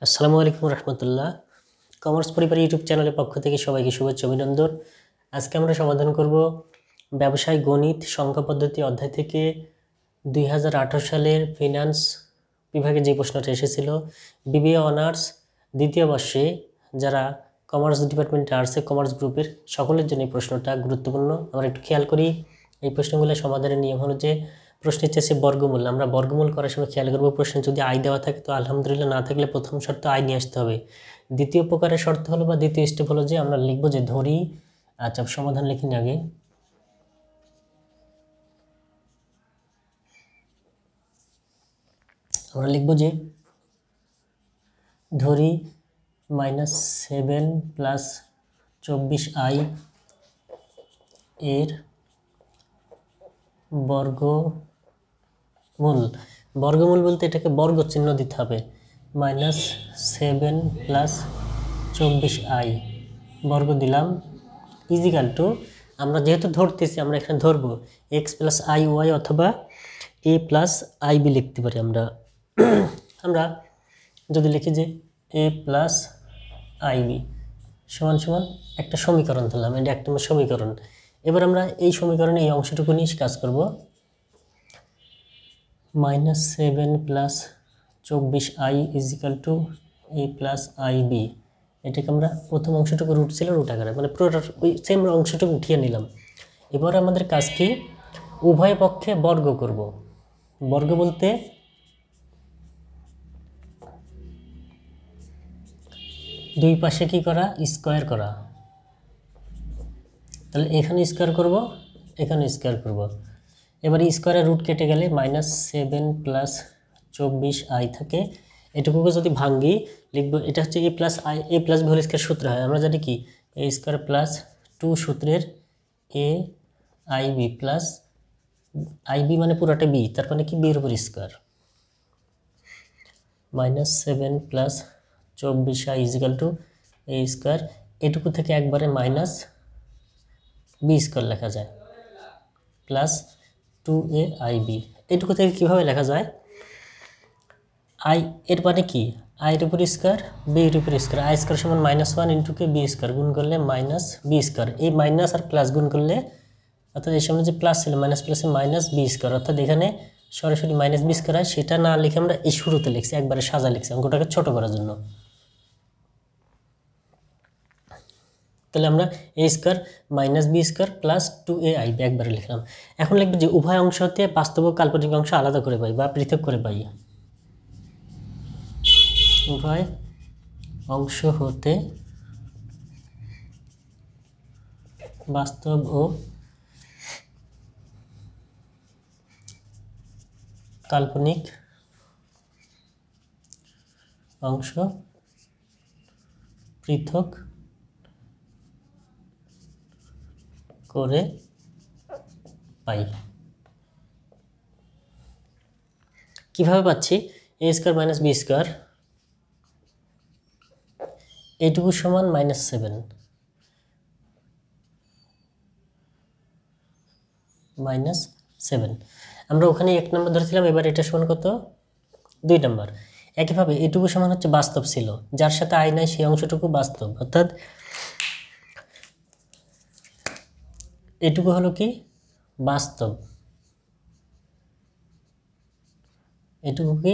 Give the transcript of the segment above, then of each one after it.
আসসালামু আলাইকুম রহমতুল্লাহ। কমার্স পরিবার ইউটিউব চ্যানেলের পক্ষ থেকে সবাইকে শুভেচ্ছা অভিনন্দন। আজকে আমরা সমাধান করব ব্যবসায় গণিত সংখ্যা পদ্ধতি অধ্যায় থেকে 2018 সালের ফিনান্স বিভাগে যে প্রশ্নটা এসেছিল। বিবিএ অনার্স দ্বিতীয় বর্ষে যারা কমার্স ডিপার্টমেন্টে আর্টসে কমার্স গ্রুপের সকলের জন্য এই প্রশ্নটা গুরুত্বপূর্ণ। আমরা একটু খেয়াল করি এই প্রশ্নগুলো সমাধানের নিয়ম হলো যে প্রশ্নের চেয়ে বর্গমূল, আমরা বর্গমূল করার সময় খেয়াল করবো প্রশ্নে যদি আয় দেওয়া থাকে তো আলহামদুলিল্লাহ, না থাকলে প্রথম শর্ত আয় নিয়ে আসতে হবে। দ্বিতীয় প্রকারের শর্ত হলো বা দ্বিতীয় স্টেপ হলো যে আমরা লিখবো যে ধরি, আচ্ছা সমাধান লিখি না আগে, আমরা লিখবো যে ধরি -7 + 24i এর বর্গমূল। বর্গমূল বলতে এটাকে বর্গ চিহ্ন দিতে হবে। -7 + 24i বর্গ দিলাম ইজিক্যাল টু, আমরা যেহেতু ধরতেছি আমরা এখানে ধরবো x + iy অথবা a + ib লিখতে পারি। আমরা যদি লিখি যে a + ib সমান সমান একটা সমীকরণ ধরলাম, এটা একটা সমীকরণ। এবার আমরা এই সমীকরণে এই অংশটুকু নিয়ে কাজ করব। -7 + 24i = a + ib, এটাকে আমরা প্রথম অংশটুকু রুট ছিল রুট আকারে, মানে পুরোটা ওই সেম অংশটুকু উঠিয়ে নিলাম। এবার আমাদের কাজ কি, উভয় পক্ষে বর্গ করব। বর্গ বলতে দুই পাশে কি করা, স্কোয়ার করা। তাহলে এখানে স্কোয়ার করব, এখানে স্কোয়ার করব। এবার স্কোয়ারের রুট কেটে গেলে -7 + 24i থাকে। এটুকুকে যদি ভাঙ্গি লিখব, এটা হচ্ছে a + i, a + b whole square সূত্র হয়, আমরা জানি কি a² + 2 সূত্রের a ib প্লাস ib মানে পুরোটা b, তার মানে কি b এর উপর স্কোয়ার। -7 + 24i = a², এটুকু থেকে একবারে -b² লেখা যায় প্লাস 2aib। এটুকু থেকে কিভাবে লেখা যায়, i এর মানে কি i এর উপর স্কোয়ার b এর উপর স্কোয়ার, i² সমান -1 × b² গুণ করলে -b², এই মাইনাস আর প্লাস গুণ করলে, অর্থাৎ এর সামনে যে প্লাস ছিল মাইনাস প্লাসে -b², অর্থাৎ এখানে সরাসরি -b² হয়। সেটা না লিখে আমরা এই শুরুতে লিখছি, একবারে সাজা লিখছি অঙ্কটাকে ছোট করার জন্য। তাহলে আমরা a² -b² প্লাস 2aib একবারে লিখলাম। এখন লিখব যে উভয় অংশ হতে বাস্তব ও কাল্পনিক অংশ আলাদা করে পাই বা পৃথক করে পাই। উভয় অংশ হতে বাস্তব ও কাল্পনিক অংশ পৃথক করে পাই। কিভাবে পাচ্ছি, a² - b², এইটুকু সমান -7 আমরা ওখানে 1 নম্বর ধরেছিলাম, এবার এটা সমান কত, 2 নম্বর। একইভাবে এটুকু সমান হচ্ছে বাস্তব ছিল, যার সাথে আয় নাই সেই অংশটুকু বাস্তব, অর্থাৎ এটুকু হলো কি বাস্তব, এটুকু কি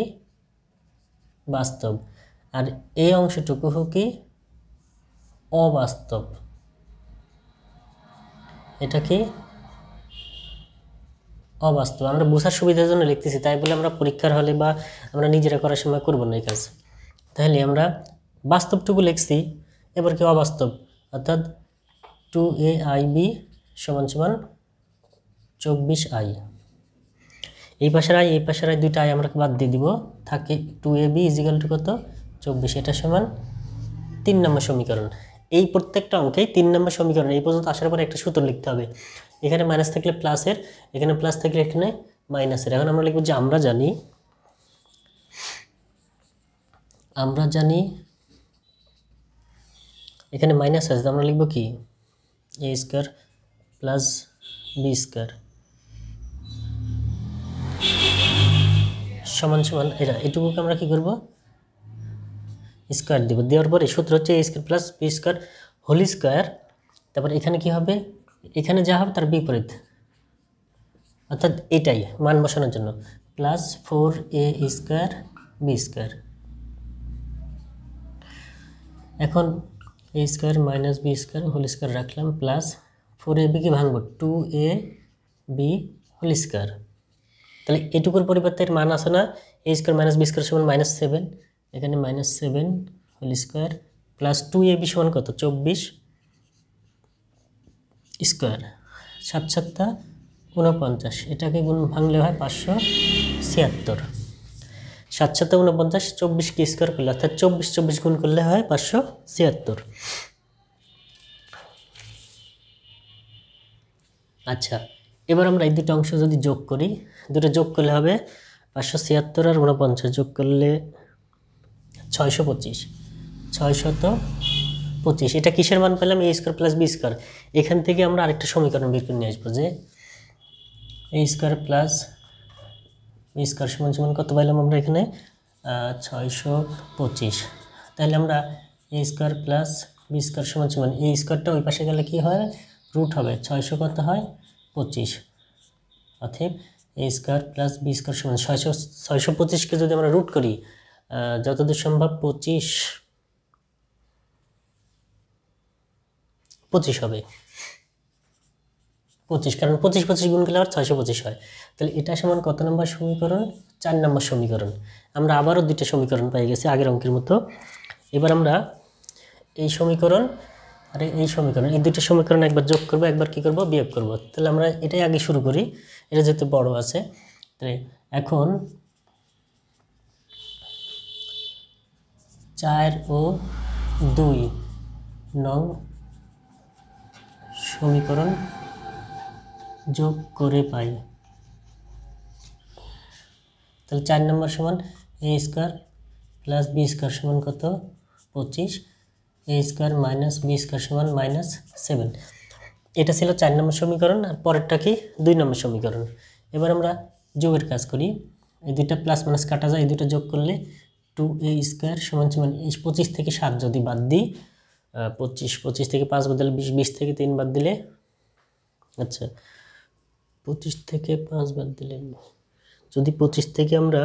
বাস্তব, আর এই অংশটুকু কি অবাস্তব। এটা কি অবাস্তব। আমরা বোঝার সুবিধার জন্য লিখতেছি, তাই বলে আমরা পরীক্ষার হলে বা আমরা নিজেরা করার সময় করব না এই কাজ। তাহলে আমরা বাস্তবটুকু লিখছি, এবার কি অবাস্তব, অর্থাৎ 2aib = 24i। এই পাশের আয় এই পাশের আয় দুইটা আয় আমরা বাদ দিয়ে দিব, থাকে 2ab = কত, 24। এটা সমান 3 নম্বর সমীকরণ। এই প্রত্যেকটা অঙ্কেই 3 নম্বর সমীকরণ এই পর্যন্ত আসার পর একটা সূত্র লিখতে হবে। এখানে মাইনাস থাকলে প্লাসের, এখানে প্লাস থাকলে এখানে মাইনাসের। এখন আমরা লিখব যে আমরা জানি এখানে মাইনাস আছে, আমরা লিখব কি a² + b² সমান সমান এটা, এটুকুকে আমরা কি করব, স্কোয়ার দিব, দেওয়ার পরে সূত্র হচ্ছে A square plus B square whole square, তারপর এখানে কি হবে, এখানে যা হবে তার বিপরীত, অর্থাৎ এটাই মান বসানোর জন্য, plus 4a square B square. এখন A square minus B square whole square রাখলাম, প্লাস 4ab কি ভাঙবো 2ab হোল স্কোয়ার। তাহলে এটুকুর পরিবর্তে এর মান আছে না, এ স্কোয়ার মাইনাস বি স্কোয়ার সমান -7, এখানে -7 হোল স্কোয়ার প্লাস 2ab সমান কত 24 স্কোয়ার, 7 7 49, এটাকে গুণ ভাঙলে হয় 576, 7 7 49, 24 কে স্কোয়ার করলে অর্থাৎ 24 24 গুণ করলে হয় 576। আচ্ছা, এবার আমরা এই দুটো অংশ যদি যোগ করি, দুটো যোগ করলে হবে 576 আর 49 যোগ করলে 625, 625। এটা কিসের মান পেলাম, এ স্কোয়ার প্লাস বি স্কোয়ার। এখান থেকে আমরা আরেকটা সমীকরণ বের করে নিয়ে আসবো, যে এ স্কোয়ার প্লাস বি স্কোয়ার সমান সমান কত পাইলাম আমরা এখানে 625। তাহলে আমরা এ স্কোয়ার প্লাস বি স্কোয়ার সমান সমান, এই স্কোয়ারটা ওই পাশে গেলে কি হয়, রুট হবে, 600 কত হয় 25, অতএব এ স্কোয়ার প্লাস বি স্কোয়ার সমান 625কে যদি আমরা রুট করি, যতদূর সম্ভব 25 হবে, 25, কারণ 25 25 গুণ করলে আবার 625 হয়। তাহলে এটা সমান কত নম্বর সমীকরণ, 4 নম্বর সমীকরণ। আমরা আবারও দুইটা সমীকরণ পেয়ে গেছি আগের অঙ্কের মতো। এবার আমরা এই সমীকরণ আর এই সমীকরণ, এই দুটো সমীকরণ একবার যোগ করব, একবার কি করব বিয়োগ করব। তাহলে আমরা এটাই আগে শুরু করি, এটা যেহেতু বড় আছে। তাহলে এখন 4 ও 2 নং সমীকরণ যোগ করে পাই। তাহলে 4 নম্বর সমান এ স্কোয়ার প্লাস বি স্কোয়ার সমান কত 25, এ স্কোয়ার মাইনাস বি স্কোয়ার সমান -7। এটা ছিল 4 নম্বর সমীকরণ, আর পরেরটা কি 2 নম্বর সমীকরণ। এবার আমরা যোগের কাজ করি, এই দুইটা প্লাস মাইনাস কাটা যায়, এই দুটো যোগ করলে 2a স্কোয়ার সমান সমান 25 থেকে 7 যদি বাদ দিই, 25 থেকে 5 বাদ দিলে 20, 20 থেকে 3 বাদ দিলে, আচ্ছা 25 থেকে 5 বাদ দিলে, যদি 25 থেকে আমরা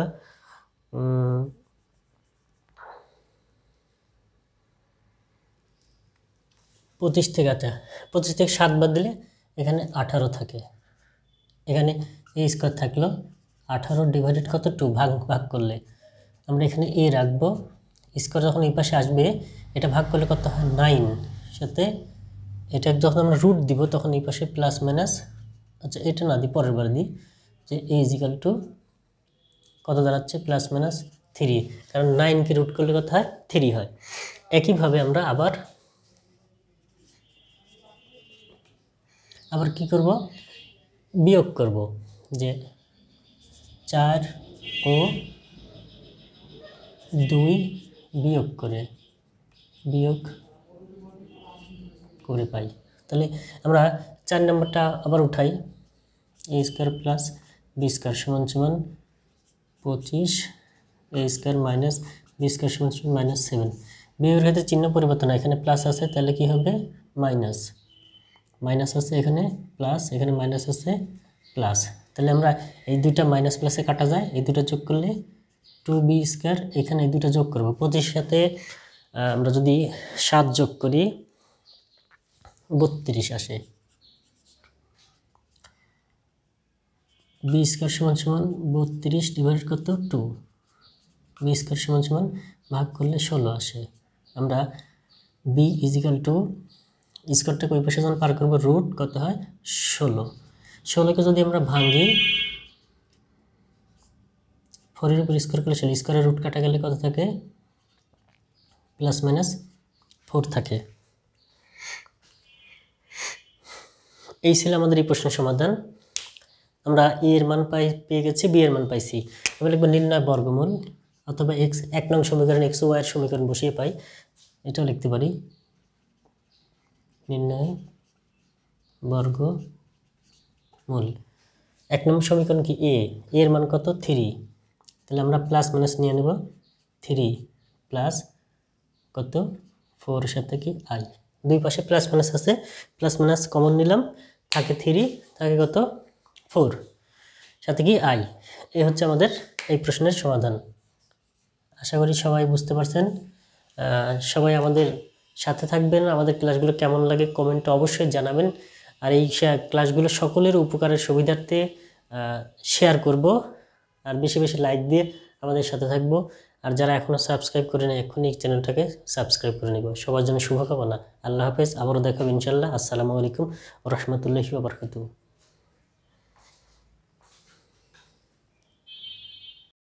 25 থেকে, আচ্ছা 25 থেকে 7 বাদ দিলে এখানে 18 থাকে, এখানে এ স্কোয়ার থাকলো 18 ডিভাইডেড কত 2, ভাগ করলে আমরা এখানে এ রাখবো, স্কোয়ার যখন এই পাশে আসবে এটা ভাগ করলে কত হয় 9, সাথে এটা যখন আমরা রুট দিব তখন এই পাশে প্লাস মাইনাস, আচ্ছা এটা না দিই পরের বার দিই, যে এ ইজিক্যাল টু কত দাঁড়াচ্ছে +-3, কারণ 9কে রুট করলে কত হয় 3 হয়। একইভাবে আমরা আবার কি করব, বিয়োগ করব, যে 4 ও 2 বিয়োগ করে পাই। তাহলে আমরা 4 নম্বরটা আবার উঠাই, এ স্কোয়ার প্লাস বি স্কোয়ার সমান সমান 25, এ স্কোয়ার মাইনাস বি স্কোয়ার সমান সমান -7। বিয়োগের ক্ষেত্রে চিহ্ন পরিবর্তন হয়, এখানে প্লাস আছে তাহলে কি হবে মাইনাস, মাইনাস আছে এখানে প্লাস, এখানে মাইনাস আছে প্লাস। তাহলে আমরা এই দুইটা মাইনাস প্লাসে কাটা যায়, এই দুটো যোগ করলে 2b স্কোয়ার, এখানে এই দুটো যোগ করব, 25 সাথে আমরা যদি 7 যোগ করি 32 আসে, বি স্কোয়ার সমান সমান 32 ডিভাইডেড কত 2, বি স্কোয়ার সমান সমান ভাগ করলে 16 আসে। আমরা বি ইজিক্যাল টু স্কোয়ারটাকে ওই পাশে যখন পার করবো রুট কত হয় 16, 16কে যদি আমরা ভাঙি 4 এর উপর স্কোয়ার করলে 16, স্কোয়ারের রুট কাটা গেলে কত থাকে +-4 থাকে। এই ছিল আমাদের এই প্রশ্নের সমাধান। আমরা এ এর মান পেয়ে গেছি, বি এর মান পাইছি। এবার লিখব নির্ণয় বর্গমূল, অথবা এক্স 1 নং সমীকরণ এক্স ও ওয়াই এর সমীকরণ বসিয়ে পাই, এটাও লিখতে পারি নির্ণয় বর্গমূল। 1 নম্বর সমীকরণ কি এ এর মান কত 3, তাহলে আমরা প্লাস মাইনাস নিয়ে নেব 3 প্লাস কত 4 এর সাথে কি i, দুই পাশে প্লাস মাইনাস আছে, প্লাস মাইনাস কমন নিলাম, থাকে 3, থাকে কত 4, সাথে কি i। এই হচ্ছে আমাদের এই প্রশ্নের সমাধান। আশা করি সবাই বুঝতে পারছেন। সবাই আমাদের সাথে থাকবেন, আমাদের ক্লাসগুলো কেমন লাগে কমেন্টে অবশ্যই জানাবেন। আর এই ক্লাসগুলো সকলের উপকারের সুবিধার্থে শেয়ার করব, আর বেশি বেশি লাইক দিয়ে আমাদের সাথে থাকবো। আর যারা এখনও সাবস্ক্রাইব করে নেয় এখনই এই চ্যানেলটাকে সাবস্ক্রাইব করে নেব। সবার জন্য শুভকামনা। আল্লাহ হাফেজ, আবারও দেখাবো ইনশাল্লাহ। আসসালামু আলাইকুম ওয়া রাহমাতুল্লাহি ওয়া বারাকাতুহু।